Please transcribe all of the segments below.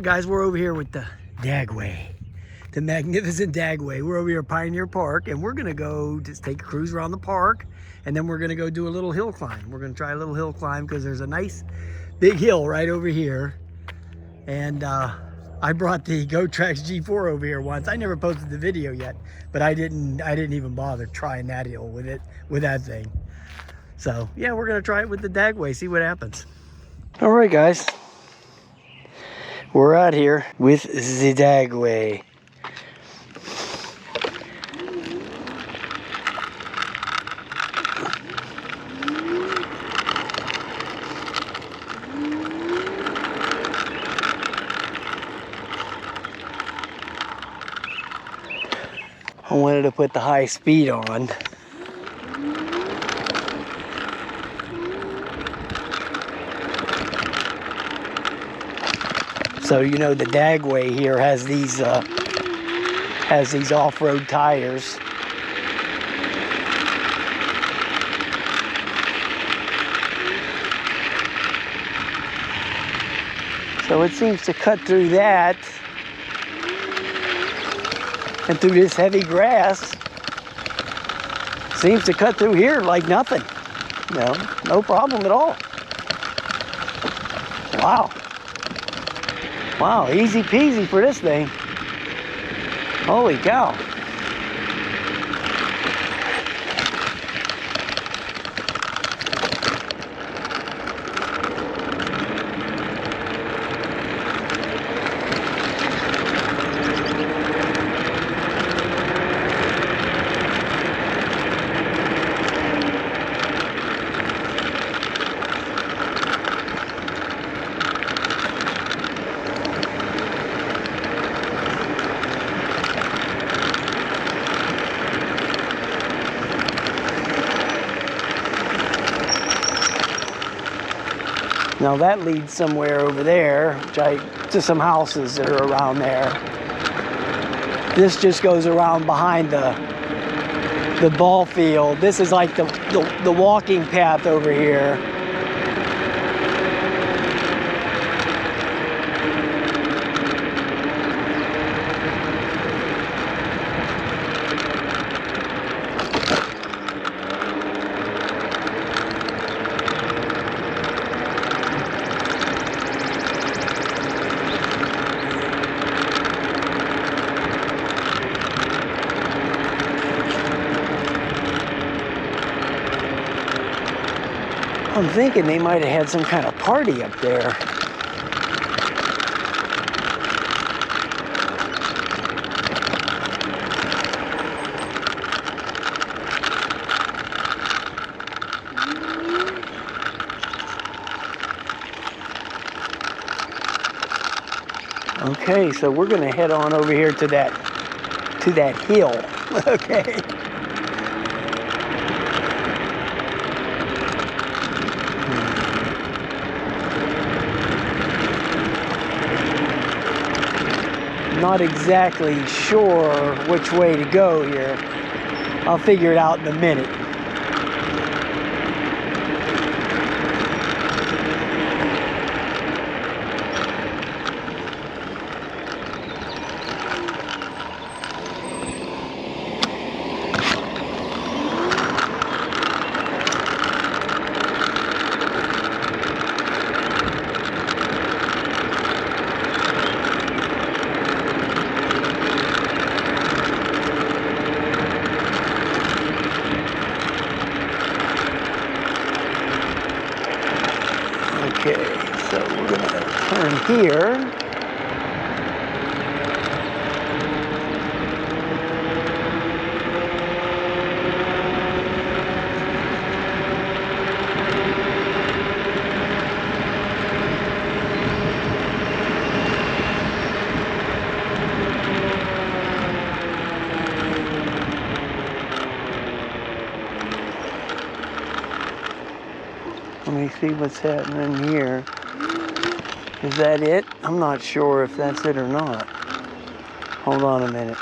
Alright guys, we're over here with the DAGWAY. The magnificent DAGWAY. We're over here at Pioneer Park, and we're gonna go just take a cruise around the park, and then we're gonna go do a little hill climb. We're gonna try a little hill climb because there's a nice big hill right over here. And I brought the GoTrax G4 over here once. I never posted the video yet, but I didn't even bother trying that hill with that thing. So yeah, we're gonna try it with the DAGWAY, see what happens. All right guys, we're out here with the DAGWAY. I wanted to put the high speed on. So you know the DAGWAY here has these off-road tires. So it seems to cut through that and through this heavy grass. Seems to cut through here like nothing. No problem at all. Wow. Wow, easy peasy for this thing. Holy cow. Now that leads somewhere over there, to some houses that are around there. This just goes around behind the ball field. This is like the walking path over here. I'm thinking they might have had some kind of party up there. Okay, so we're gonna head on over here to that hill. Okay. Not exactly sure which way to go here. I'll figure it out in a minute. Okay, so we're going to turn here. Let me see what's happening here. Is that it? I'm not sure if that's it or not. Hold on a minute.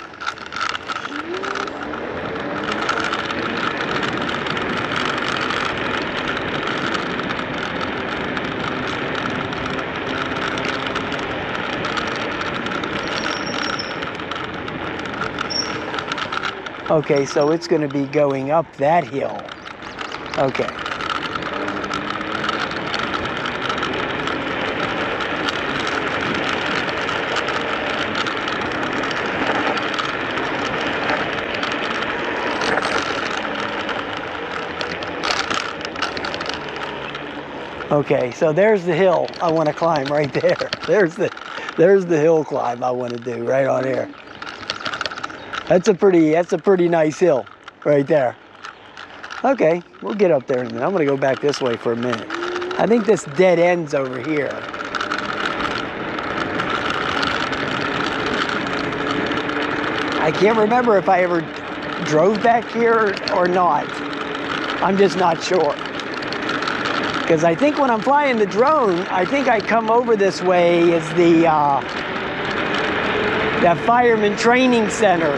Okay, so it's going to be going up that hill. Okay. Okay, so there's the hill I want to climb right there. There's the hill climb I want to do right on here. That's a pretty nice hill right there. Okay, we'll get up there in a minute. I'm going to go back this way for a minute. I think this dead ends over here. I can't remember if I ever drove back here or not. I'm just not sure. Because I think when I'm flying the drone, I think I come over this way as the fireman training center.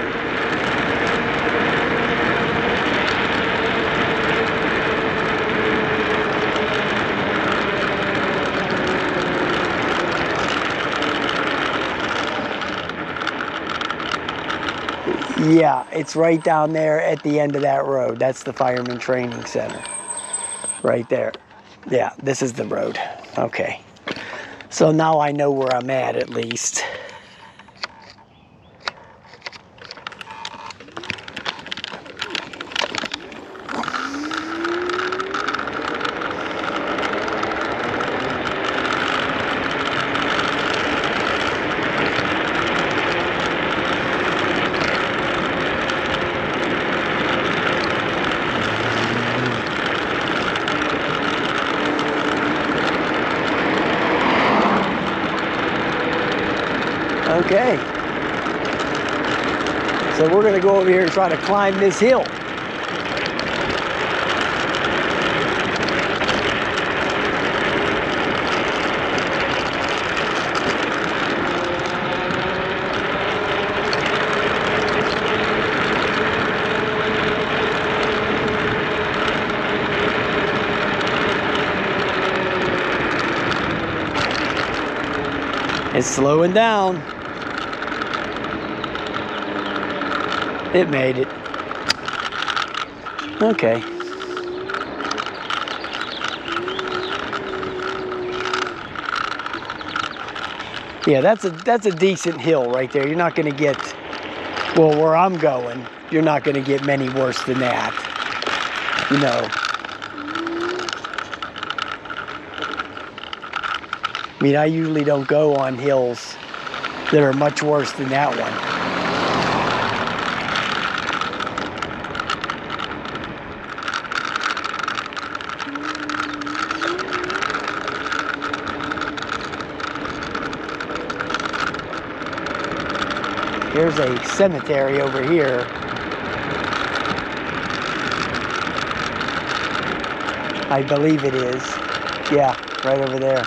Yeah, it's right down there at the end of that road. That's the fireman training center. Right there. Yeah, this is the road. Okay. So now I know where I'm at least. Okay, so we're going to go over here and try to climb this hill. It's slowing down. It made it. Okay. Yeah, that's a decent hill right there. You're not going to get, well, where I'm going, you're not going to get many worse than that. You know. I mean, I usually don't go on hills that are much worse than that one. There's a cemetery over here. I believe it is. Yeah, right over there.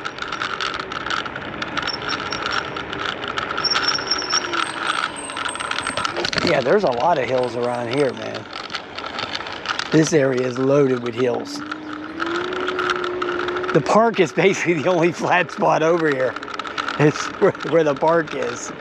Yeah, there's a lot of hills around here, man. This area is loaded with hills. The park is basically the only flat spot over here. It's where the park is.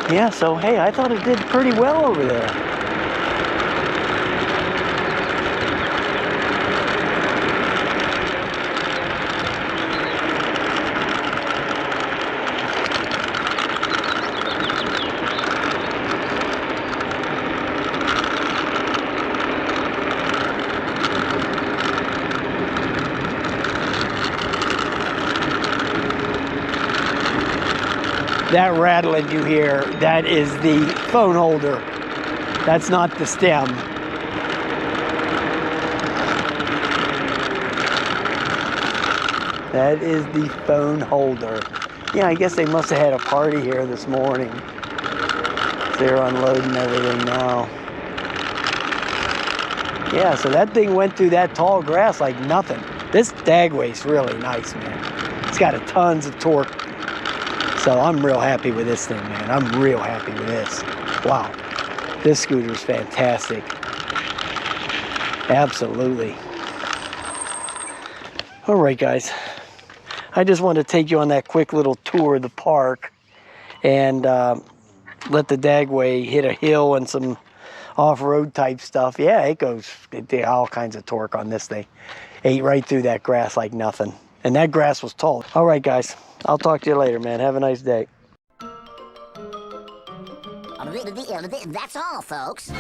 Yeah, so hey, I thought it did pretty well over there. That rattling you hear, that is the phone holder. That's not the stem. That is the phone holder. Yeah, I guess they must have had a party here this morning. They're unloading everything now. Yeah, so that thing went through that tall grass like nothing. This DAGWAY's really nice, man. It's got tons of torque. So I'm real happy with this thing, man. I'm real happy with this. Wow. This scooter's fantastic. Absolutely. All right, guys. I just wanted to take you on that quick little tour of the park and let the Dagway hit a hill and some off-road type stuff. Yeah, it all kinds of torque on this thing. Ate right through that grass like nothing. And that grass was tall. All right, guys. I'll talk to you later, man. Have a nice day. That's all, folks.